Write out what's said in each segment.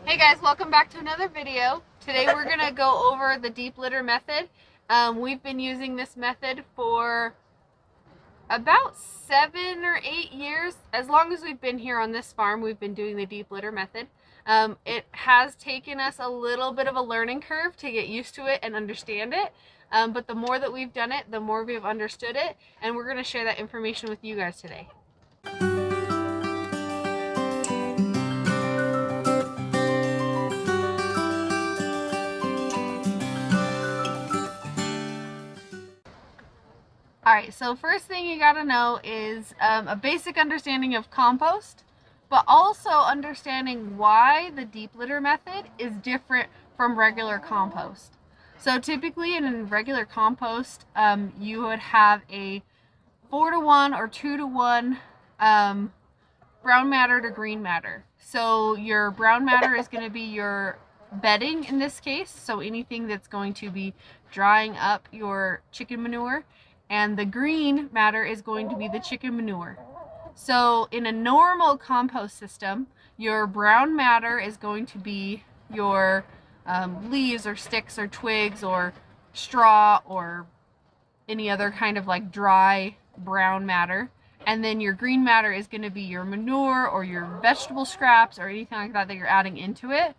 Hey guys, welcome back to another video. Today we're going to go over the deep litter method. We've been using this method for about 7 or 8 years. As long as we've been here on this farm, we've been doing the deep litter method. It has taken us a little bit of a learning curve to get used to it and understand it. But the more that we've done it, the more we've understood it, and we're going to share that information with you guys today. Alright, so first thing you gotta know is a basic understanding of compost, but also understanding why the deep litter method is different from regular compost. So typically in regular compost, you would have a 4-to-1 or 2-to-1 brown matter to green matter. So your brown matter is going to be your bedding in this case, so anything that's going to be drying up your chicken manure, and the green matter is going to be the chicken manure. So in a normal compost system, your brown matter is going to be your leaves or sticks or twigs or straw or any other kind of like dry brown matter. And then your green matter is going to be your manure or your vegetable scraps or anything like that that you're adding into it.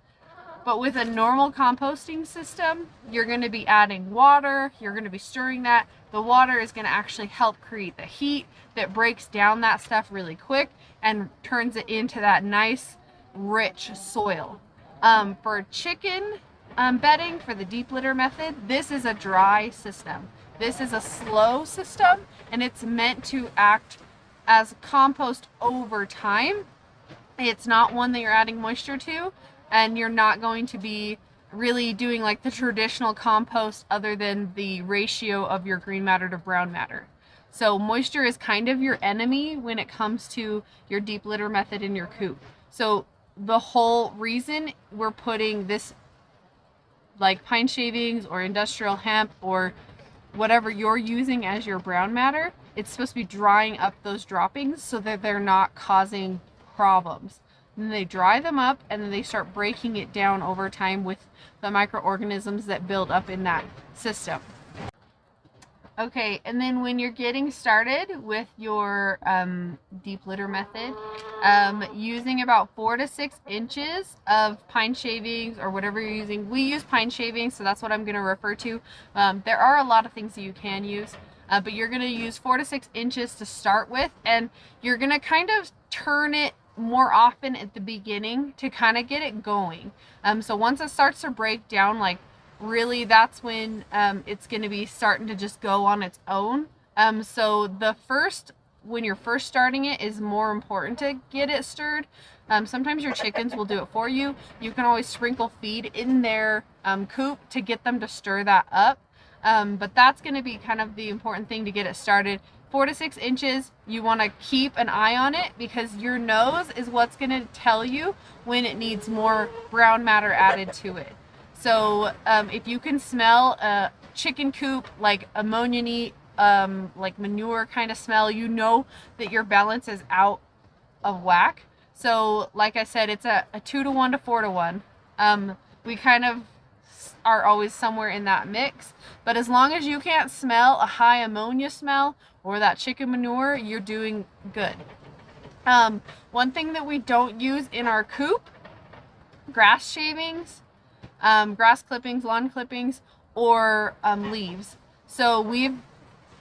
But with a normal composting system, you're going to be adding water, you're going to be stirring that. The water is going to actually help create the heat that breaks down that stuff really quick and turns it into that nice, rich soil. For chicken bedding, for the deep litter method, this is a dry system. This is a slow system, and it's meant to act as compost over time. It's not one that you're adding moisture to, and you're not going to be really doing like the traditional compost other than the ratio of your green matter to brown matter. So moisture is kind of your enemy when it comes to your deep litter method in your coop. So the whole reason we're putting this like pine shavings or industrial hemp or whatever you're using as your brown matter, it's supposed to be drying up those droppings so that they're not causing problems. And then they dry them up, and then they start breaking it down over time with the microorganisms that build up in that system. Okay, and then when you're getting started with your deep litter method, using about 4 to 6 inches of pine shavings or whatever you're using. We use pine shavings, so that's what I'm going to refer to. There are a lot of things that you can use, but you're going to use 4 to 6 inches to start with, and you're going to kind of turn it more often at the beginning to kind of get it going. So once it starts to break down, like really that's when it's going to be starting to just go on its own. So when you're first starting it is more important to get it stirred. Sometimes your chickens will do it for you. You can always sprinkle feed in their coop to get them to stir that up. But that's going to be kind of the important thing to get it started. 4 to 6 inches, you want to keep an eye on it because your nose is what's going to tell you when it needs more brown matter added to it. So if you can smell a chicken coop, like ammonia-y, like manure kind of smell, you know that your balance is out of whack. So like I said, it's a 2-to-1 to 4-to-1. We kind of are always somewhere in that mix, but as long as you can't smell a high ammonia smell or that chicken manure, you're doing good. One thing that we don't use in our coop, grass shavings, grass clippings, lawn clippings, or leaves. So we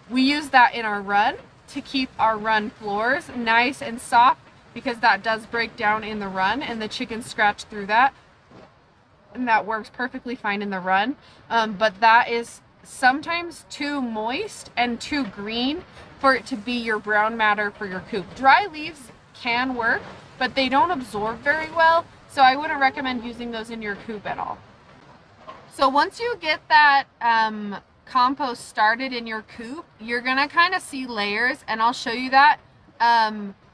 use that in our run to keep our run floors nice and soft, because that does break down in the run and the chickens scratch through that, and that works perfectly fine in the run. But that is sometimes too moist and too green for it to be your brown matter for your coop. Dry leaves can work, but they don't absorb very well, so I wouldn't recommend using those in your coop at all. So once you get that compost started in your coop, you're gonna kind of see layers, and I'll show you that.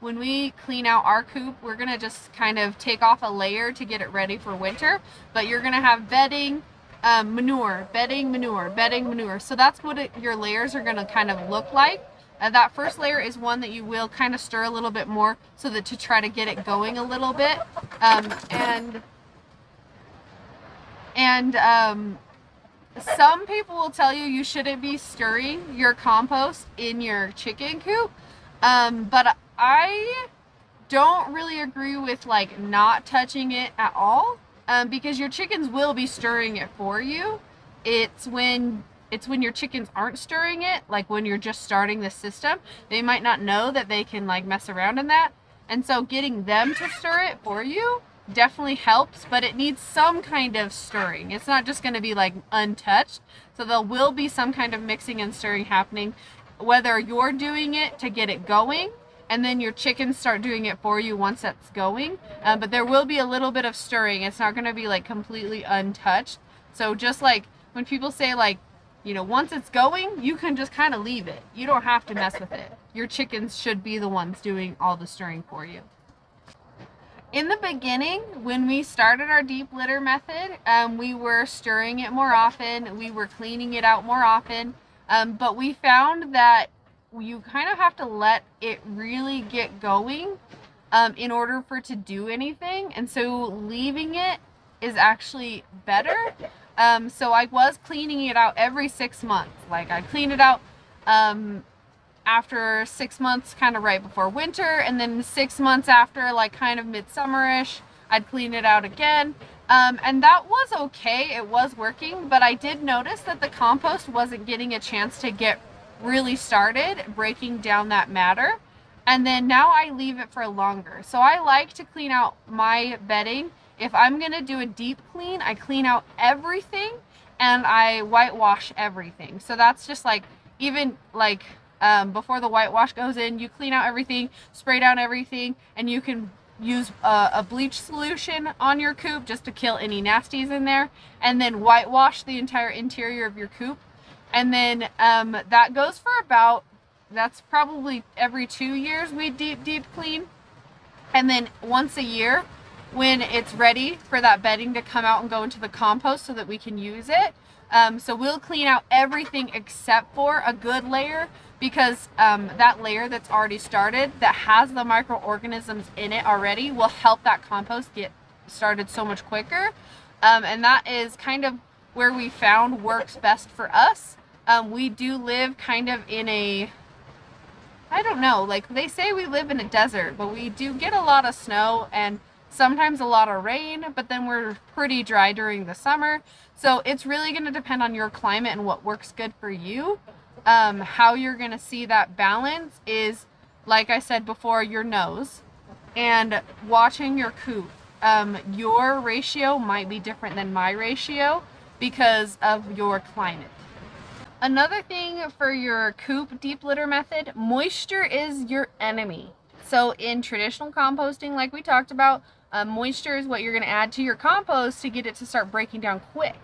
When we clean out our coop, we're gonna just kind of take off a layer to get it ready for winter, but you're gonna have bedding, manure, bedding, manure, bedding, manure. So that's what your layers are gonna kind of look like. That first layer is one that you will kind of stir a little bit more so that to try to get it going a little bit. And And some people will tell you shouldn't be stirring your compost in your chicken coop, but I don't really agree with like not touching it at all, because your chickens will be stirring it for you. It's when your chickens aren't stirring it, like when you're just starting the system, they might not know that they can like mess around in that. And so getting them to stir it for you definitely helps, but it needs some kind of stirring. It's not just going to be like untouched. So there will be some kind of mixing and stirring happening, whether you're doing it to get it going and then your chickens start doing it for you once that's going. But there will be a little bit of stirring. It's not going to be like completely untouched. So just like when people say like, you know, once it's going, you can just kind of leave it. You don't have to mess with it. Your chickens should be the ones doing all the stirring for you. In the beginning, when we started our deep litter method, we were stirring it more often. We were cleaning it out more often. But we found that you kind of have to let it really get going in order for it to do anything. And so leaving it is actually better. So I was cleaning it out every 6 months. Like I cleaned it out after 6 months, kind of right before winter, and then 6 months after, like kind of midsummer-ish, I'd clean it out again. And that was okay, it was working, but I did notice that the compost wasn't getting a chance to get really started breaking down that matter. And then now I leave it for longer. So I like to clean out my bedding. If I'm gonna do a deep clean, I clean out everything and I whitewash everything. So that's just like, even like before the whitewash goes in, you clean out everything, spray down everything, and you can use a bleach solution on your coop just to kill any nasties in there, and then whitewash the entire interior of your coop. And then that goes for about, that's probably every 2 years we deep clean. And then once a year, when it's ready for that bedding to come out and go into the compost so that we can use it. So we'll clean out everything except for a good layer, because that layer that's already started, that has the microorganisms in it already, will help that compost get started so much quicker. And that is kind of where we found works best for us. We do live kind of in a, I don't know, like they say we live in a desert, but we do get a lot of snow and sometimes a lot of rain, but then we're pretty dry during the summer. So it's really going to depend on your climate and what works good for you. How you're going to see that balance is, like I said before, your nose and watching your coop. Your ratio might be different than my ratio because of your climate. Another thing for your coop deep litter method, moisture is your enemy. So in traditional composting, like we talked about, moisture is what you're going to add to your compost to get it to start breaking down quick.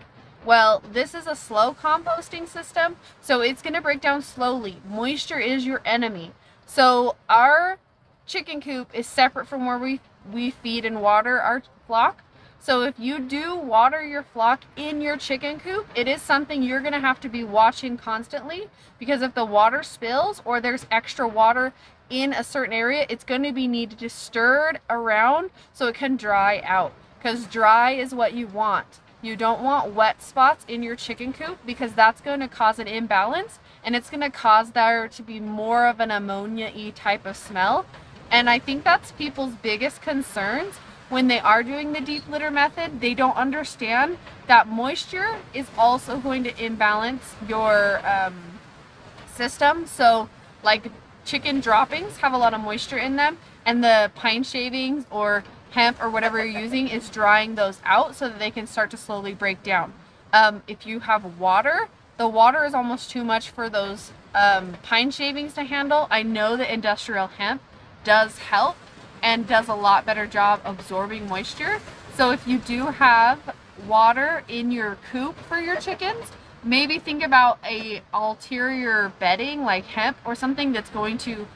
Well, this is a slow composting system, so it's going to break down slowly. Moisture is your enemy. So our chicken coop is separate from where we feed and water our flock. So if you do water your flock in your chicken coop, it is something you're going to have to be watching constantly, because if the water spills or there's extra water in a certain area, it's going to be needed to stirred around so it can dry out, because dry is what you want. You don't want wet spots in your chicken coop, because that's going to cause an imbalance and it's going to cause there to be more of an ammonia-y type of smell. And I think that's people's biggest concerns when they are doing the deep litter method. They don't understand that moisture is also going to imbalance your system. So like chicken droppings have a lot of moisture in them, and the pine shavings or hemp or whatever you're using is drying those out so that they can start to slowly break down. If you have water, the water is almost too much for those pine shavings to handle. I know that industrial hemp does help and does a lot better job absorbing moisture. So if you do have water in your coop for your chickens, maybe think about a ulterior bedding like hemp or something that's going to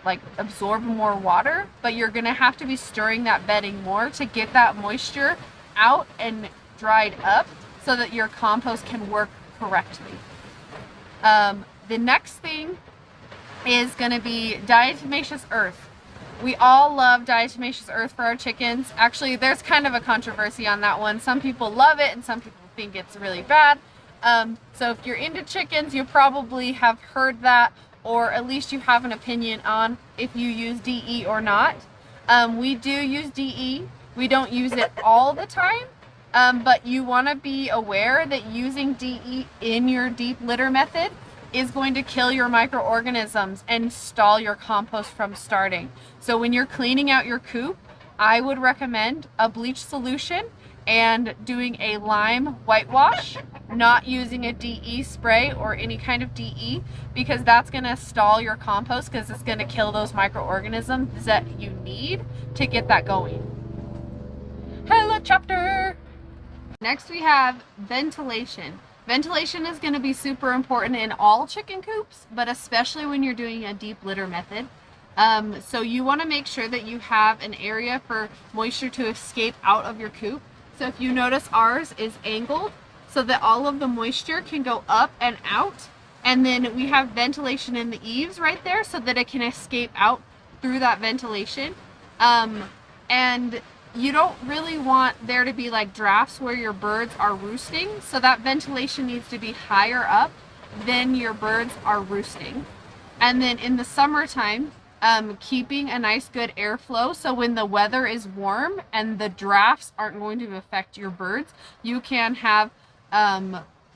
like absorb more water, but you're gonna have to be stirring that bedding more to get that moisture out and dried up so that your compost can work correctly. The next thing is gonna be diatomaceous earth. We all love diatomaceous earth for our chickens. Actually, there's kind of a controversy on that one. Some people love it and some people think it's really bad. So if you're into chickens, you probably have heard that, or at least you have an opinion on if you use DE or not. We do use DE. We don't use it all the time, but you want to be aware that using DE in your deep litter method is going to kill your microorganisms and stall your compost from starting. So when you're cleaning out your coop, I would recommend a bleach solution and doing a lime whitewash, not using a DE spray or any kind of DE, because that's going to stall your compost, because it's going to kill those microorganisms that you need to get that going. Hello chapter! Next we have ventilation. Ventilation is going to be super important in all chicken coops, but especially when you're doing a deep litter method. So you want to make sure that you have an area for moisture to escape out of your coop. So if you notice, ours is angled so that all of the moisture can go up and out. And then we have ventilation in the eaves right there so that it can escape out through that ventilation. And you don't really want there to be like drafts where your birds are roosting, so that ventilation needs to be higher up than your birds are roosting. And then in the summertime, keeping a nice good airflow, so when the weather is warm and the drafts aren't going to affect your birds, you can have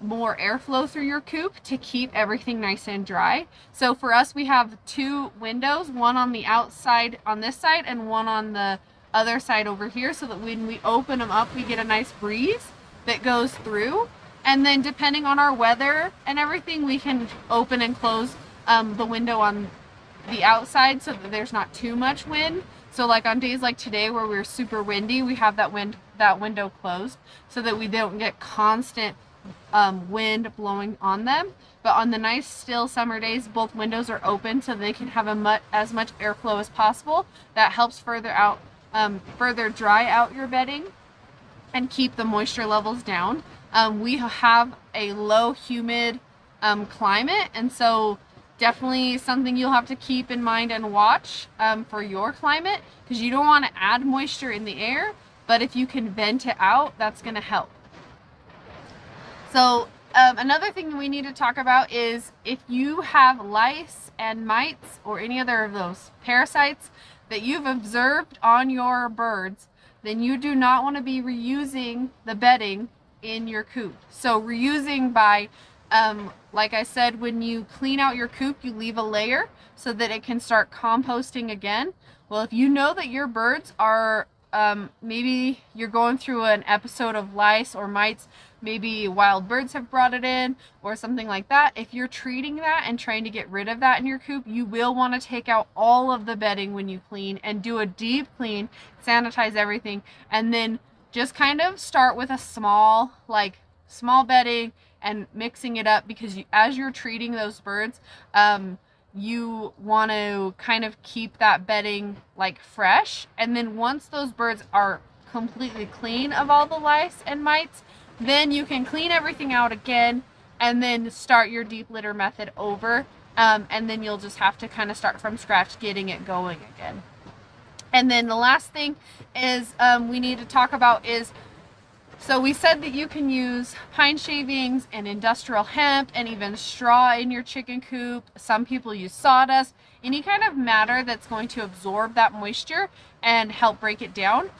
more airflow through your coop to keep everything nice and dry. So for us, we have 2 windows, one on the outside on this side and one on the other side over here, so that when we open them up, we get a nice breeze that goes through. And then depending on our weather and everything, we can open and close the window on the outside so that there's not too much wind. So like on days like today where we're super windy, we have that window closed so that we don't get constant wind blowing on them. But on the nice still summer days, both windows are open so they can have as much airflow as possible. That helps further dry out your bedding and keep the moisture levels down. We have a low humid climate, and so definitely something you'll have to keep in mind and watch for your climate, because you don't want to add moisture in the air, but if you can vent it out, that's going to help. So another thing we need to talk about is if you have lice and mites or any other of those parasites that you've observed on your birds, then you do not want to be reusing the bedding in your coop. So reusing by, like I said, when you clean out your coop, you leave a layer so that it can start composting again. Well, if you know that your birds are, maybe you're going through an episode of lice or mites, maybe wild birds have brought it in or something like that. If you're treating that and trying to get rid of that in your coop, you will want to take out all of the bedding when you clean and do a deep clean, sanitize everything, and then just kind of start with a small bedding and mixing it up, because as you're treating those birds, you want to kind of keep that bedding like fresh. And then once those birds are completely clean of all the lice and mites, then you can clean everything out again and then start your deep litter method over. And then you'll just have to kind of start from scratch getting it going again. And then the last thing is we need to talk about is, so we said that you can use pine shavings and industrial hemp and even straw in your chicken coop. Some people use sawdust, any kind of matter that's going to absorb that moisture and help break it down.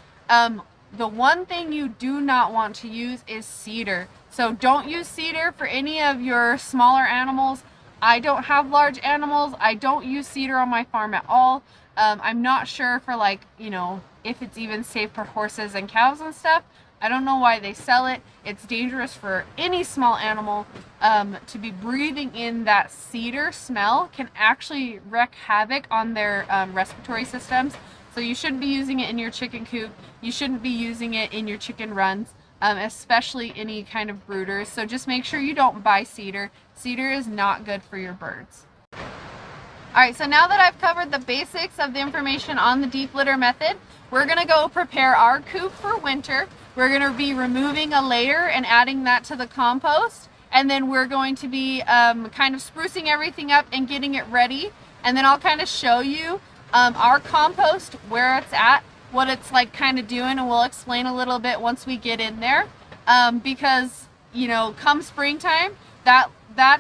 The one thing you do not want to use is cedar. So don't use cedar for any of your smaller animals. I don't have large animals. I don't use cedar on my farm at all. I'm not sure for if it's even safe for horses and cows and stuff. I don't know why they sell it. It's dangerous for any small animal to be breathing in that cedar smell. Can actually wreak havoc on their respiratory systems. So you shouldn't be using it in your chicken coop. You shouldn't be using it in your chicken runs, especially any kind of brooders. So just make sure you don't buy cedar. Cedar is not good for your birds. Alright, so now that I've covered the basics of the information on the deep litter method, we're going to go prepare our coop for winter. We're going to be removing a layer and adding that to the compost. And then we're going to be kind of sprucing everything up and getting it ready. And then I'll kind of show you Our compost, where it's at, what it's like kind of doing, and we'll explain a little bit once we get in there, because you know, come springtime, that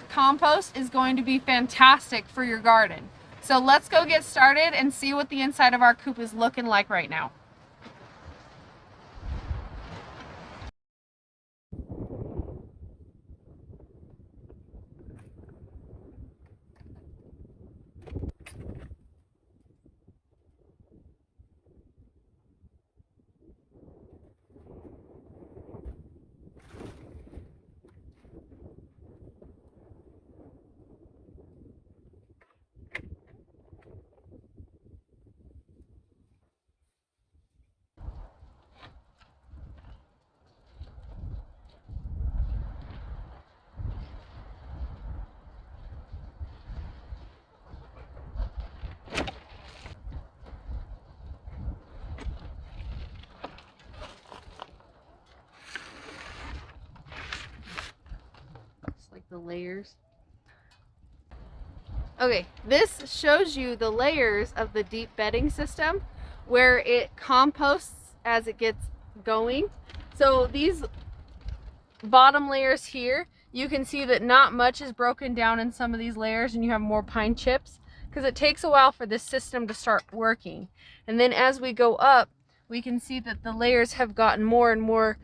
compost is going to be fantastic for your garden. So let's go get started and see what the inside of our coop is looking like right now. Like the layers. Okay, this shows you the layers of the deep bedding system where it composts as it gets going. So these bottom layers here, you can see that not much is broken down in some of these layers, and you have more pine chips because it takes a while for this system to start working. And then as we go up, we can see that the layers have gotten more and more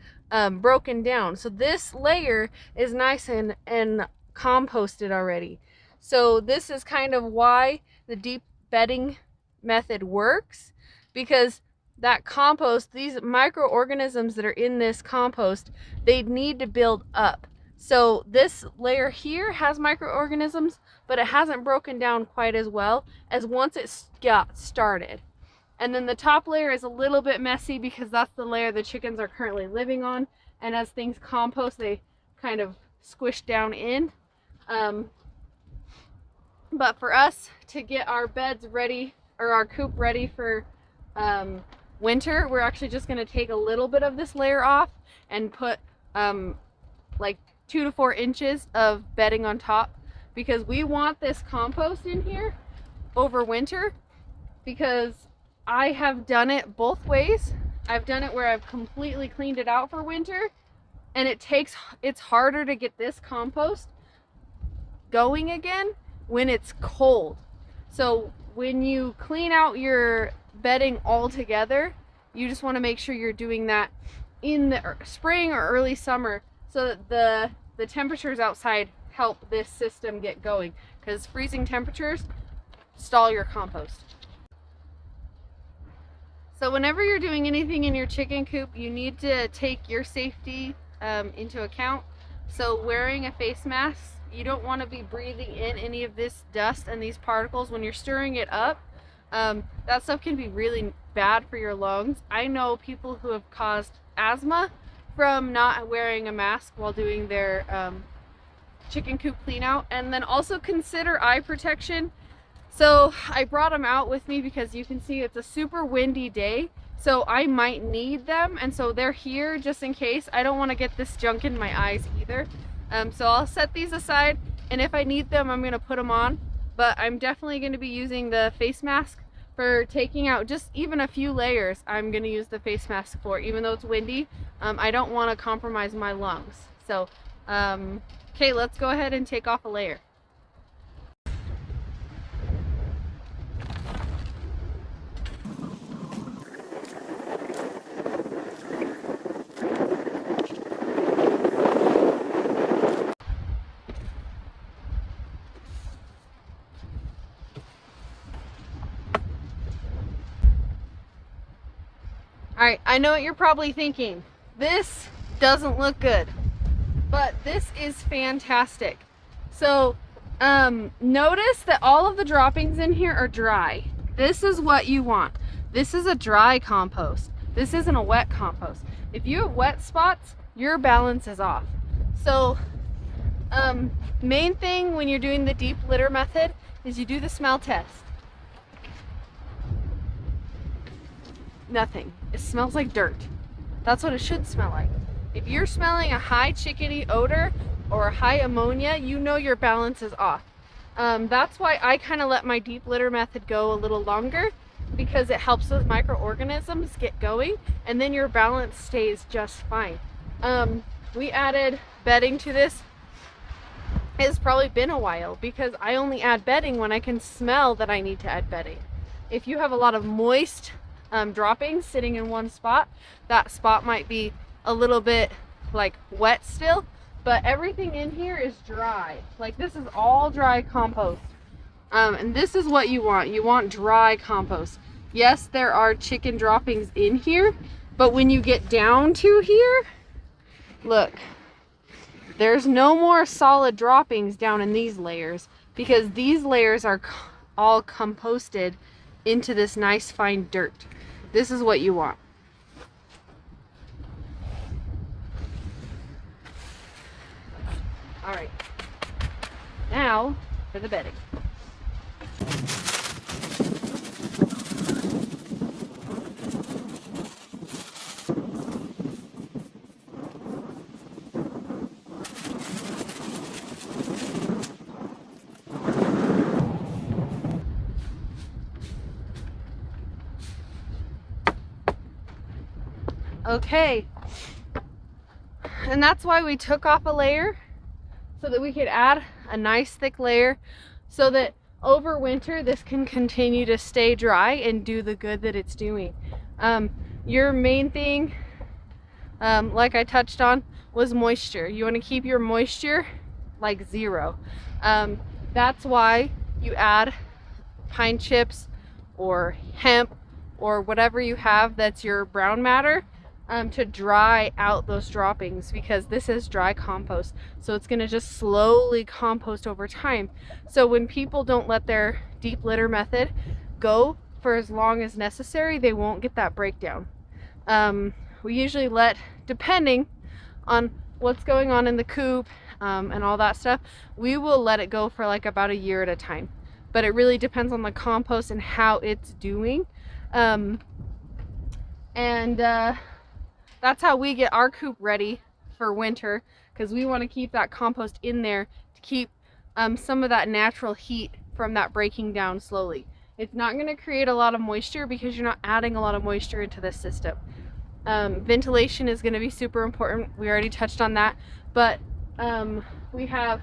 broken down. So this layer is nice and composted already. So this is kind of why the deep bedding method works, because that compost, these microorganisms that are in this compost, they need to build up. So this layer here has microorganisms, but it hasn't broken down quite as well as once it got started. And then the top layer is a little bit messy because that's the layer the chickens are currently living on. And as things compost, they kind of squish down in. But for us to get our beds ready, or our coop ready for winter, we're actually just going to take a little bit of this layer off and put like 2 to 4 inches of bedding on top, because we want this compost in here over winter, because I have done it both ways. I've done it where I've completely cleaned it out for winter, and it's harder to get this compost going again when it's cold. So when you clean out your bedding all together, you just want to make sure you're doing that in the spring or early summer, so that the temperatures outside help this system get going, because freezing temperatures stall your compost. So whenever you're doing anything in your chicken coop, you need to take your safety into account. So wearing a face mask, you don't want to be breathing in any of this dust and these particles when you're stirring it up. That stuff can be really bad for your lungs. I know people who have caused asthma from not wearing a mask while doing their chicken coop clean out. And then also consider eye protection. So I brought them out with me because you can see it's a super windy day, so I might need them, and so they're here just in case. I don't want to get this junk in my eyes either. So I'll set these aside, and if I need them, I'm going to put them on. But I'm definitely going to be using the face mask for taking out just even a few layers. I'm going to use the face mask for, even though it's windy. I don't want to compromise my lungs. So, okay, let's go ahead and take off a layer. Alright, I know what you're probably thinking. This doesn't look good, but this is fantastic. So, notice that all of the droppings in here are dry. This is what you want. This is a dry compost. This isn't a wet compost. If you have wet spots, your balance is off. So, main thing when you're doing the deep litter method is you do the smell test. Nothing. It smells like dirt. That's what it should smell like. If you're smelling a high chickadee odor or a high ammonia, you know your balance is off. That's why I kind of let my deep litter method go a little longer, because it helps those microorganisms get going, and then your balance stays just fine. We added bedding to this. It's probably been a while because I only add bedding when I can smell that I need to add bedding. If you have a lot of moist droppings sitting in one spot, that spot might be a little bit like wet still, but everything in here is dry. Like this is all dry compost. And this is what you want. You want dry compost. Yes, there are chicken droppings in here, but when you get down to here, look, there's no more solid droppings down in these layers because these layers are all composted into this nice fine dirt. This is what you want. All right, now for the bedding. Okay, and that's why we took off a layer so that we could add a nice thick layer so that over winter this can continue to stay dry and do the good that it's doing. Your main thing, like I touched on, was moisture. You want to keep your moisture like 0. That's why you add pine chips or hemp or whatever you have that's your brown matter to dry out those droppings, because this is dry compost, so it's going to just slowly compost over time. So when people don't let their deep litter method go for as long as necessary, they won't get that breakdown. We usually let, depending on what's going on in the coop and all that stuff, we will let it go for like about a year at a time, but it really depends on the compost and how it's doing. That's how we get our coop ready for winter, because we want to keep that compost in there to keep some of that natural heat from that breaking down slowly. It's not going to create a lot of moisture because you're not adding a lot of moisture into this system. Ventilation is going to be super important. We already touched on that, but we have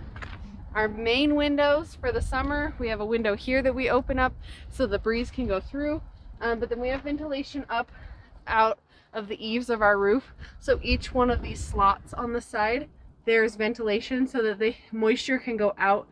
our main windows for the summer. We have a window here that we open up so the breeze can go through, but then we have ventilation up out of the eaves of our roof. So each one of these slots on the side, there's ventilation so that the moisture can go out.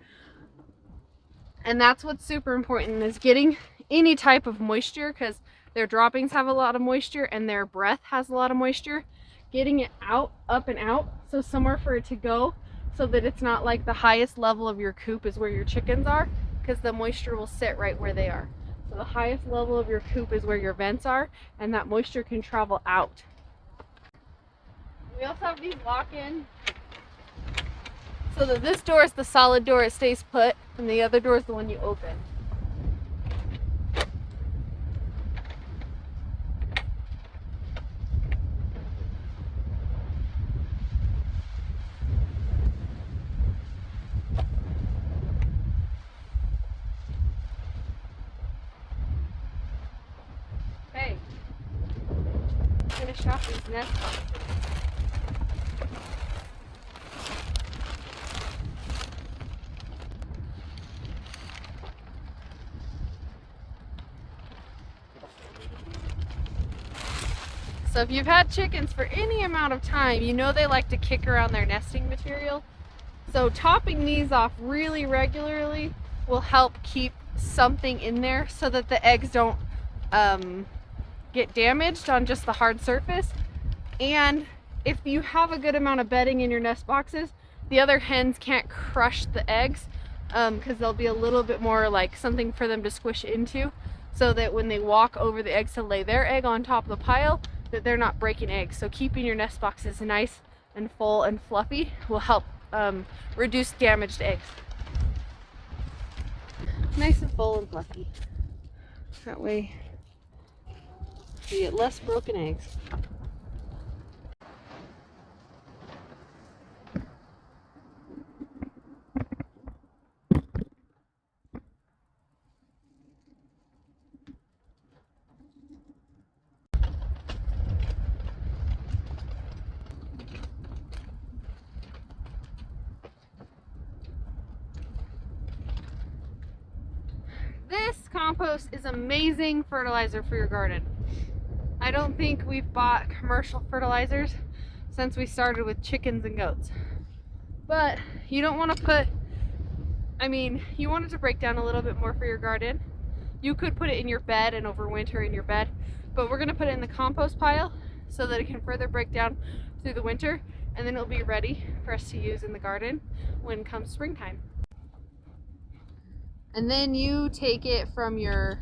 And that's what's super important, is getting any type of moisture, because their droppings have a lot of moisture and their breath has a lot of moisture. Getting it out, up and out, so somewhere for it to go, so that it's not like the highest level of your coop is where your chickens are, because the moisture will sit right where they are. So the highest level of your coop is where your vents are, and that moisture can travel out. We also have these lock-in, so that this door is the solid door, it stays put, and the other door is the one you open. Okay, finish off these nest boxes. So if you've had chickens for any amount of time, you know they like to kick around their nesting material. So topping these off really regularly will help keep something in there so that the eggs don't get damaged on just the hard surface. And if you have a good amount of bedding in your nest boxes, the other hens can't crush the eggs because they'll be a little bit more like something for them to squish into, so that when they walk over the eggs to lay their egg on top of the pile, that they're not breaking eggs. So keeping your nest boxes nice and full and fluffy will help reduce damaged eggs. Nice and full and fluffy. That way you get less broken eggs. This compost is amazing fertilizer for your garden. I don't think we've bought commercial fertilizers since we started with chickens and goats. But you don't want to put, you want it to break down a little bit more for your garden. You could put it in your bed and overwinter in your bed, but we're going to put it in the compost pile so that it can further break down through the winter, and then it'll be ready for us to use in the garden when it comes springtime. And then you take it from your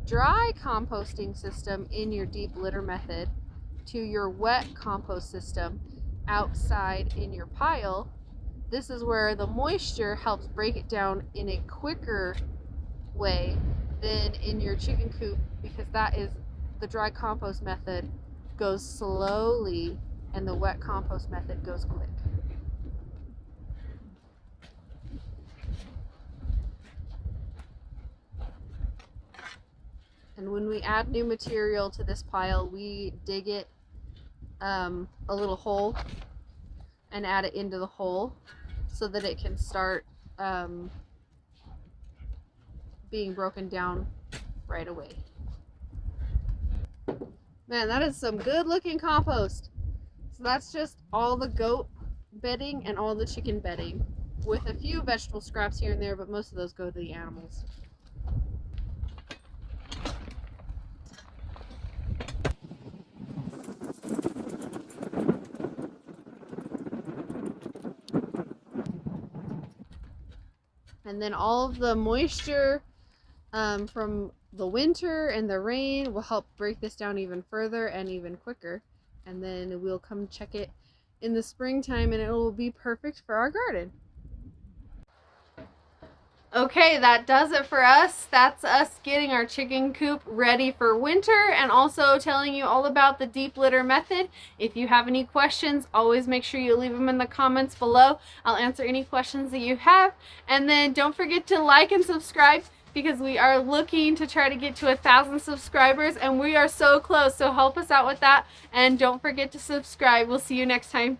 dry composting system in your deep litter method to your wet compost system outside in your pile. This is where the moisture helps break it down in a quicker way than in your chicken coop, because that is the dry compost method goes slowly and the wet compost method goes quick. And when we add new material to this pile, we dig it a little hole and add it into the hole so that it can start being broken down right away. Man, that is some good looking compost. So that's just all the goat bedding and all the chicken bedding, with a few vegetable scraps here and there, but most of those go to the animals. And then all of the moisture from the winter and the rain will help break this down even further and even quicker. And then we'll come check it in the springtime and it will be perfect for our garden. Okay, that does it for us. That's us getting our chicken coop ready for winter and also telling you all about the deep litter method. If you have any questions, always make sure you leave them in the comments below. I'll answer any questions that you have. And then don't forget to like and subscribe, because we are looking to try to get to 1,000 subscribers and we are so close. So help us out with that and don't forget to subscribe. We'll see you next time.